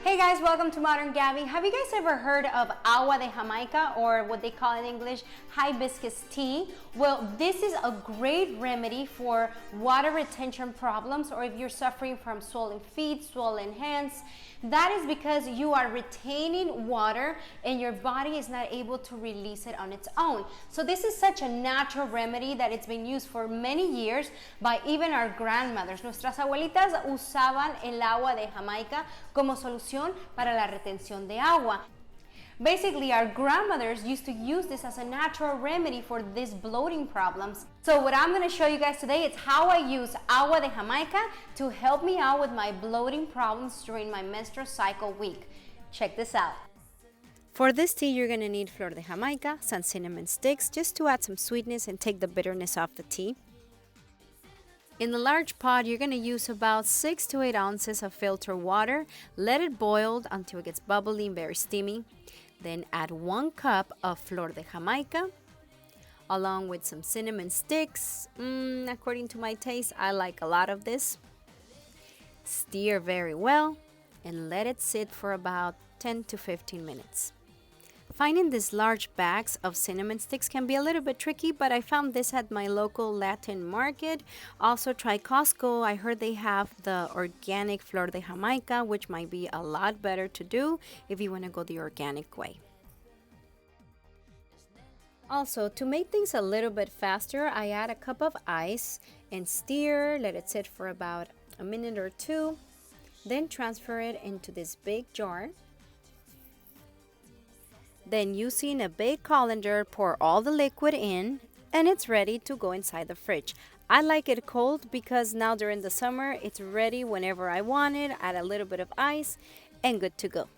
Hey guys, welcome to Modern Gabby. Have you guys ever heard of agua de Jamaica, or what they call in English hibiscus tea? Well, this is a great remedy for water retention problems, or if you're suffering from swollen feet, swollen hands. That is because you are retaining water and your body is not able to release it on its own. So this is such a natural remedy that it's been used for many years by even our grandmothers. Nuestras abuelitas usaban el agua de Jamaica como solución para la retención de agua. Basically, our grandmothers used to use this as a natural remedy for these bloating problems. So what I'm going to show you guys today is how I use agua de Jamaica to help me out with my bloating problems during my menstrual cycle week. Check this out. For this tea, you're going to need flor de Jamaica, some cinnamon sticks, just to add some sweetness and take the bitterness off the tea. In the large pot, you're going to use about 6 to 8 ounces of filtered water. Let it boil until it gets bubbly and very steamy. Then add 1 cup of flor de Jamaica, along with some cinnamon sticks. According to my taste, I like a lot of this. Stir very well and let it sit for about 10 to 15 minutes. Finding these large bags of cinnamon sticks can be a little bit tricky, but I found this at my local Latin market. Also try Costco. I heard they have the organic flor de Jamaica, which might be a lot better to do if you want to go the organic way. Also, to make things a little bit faster, I add a cup of ice and stir, let it sit for about a minute or two, then transfer it into this big jar. Then using a big colander, pour all the liquid in, and it's ready to go inside the fridge. I like it cold because now during the summer, it's ready whenever I want it. Add a little bit of ice and good to go.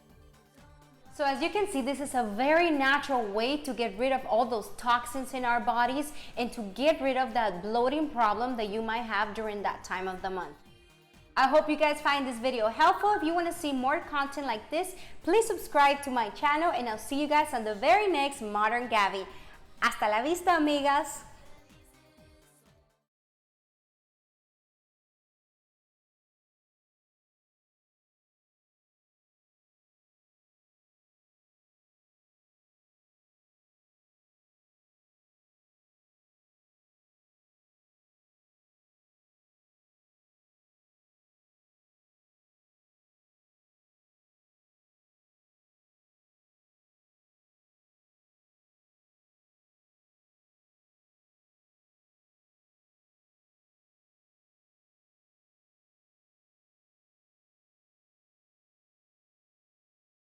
So as you can see, this is a very natural way to get rid of all those toxins in our bodies and to get rid of that bloating problem that you might have during that time of the month. I hope you guys find this video helpful. If you want to see more content like this, please subscribe to my channel, and I'll see you guys on the very next Modern Gabby. Hasta la vista, amigas!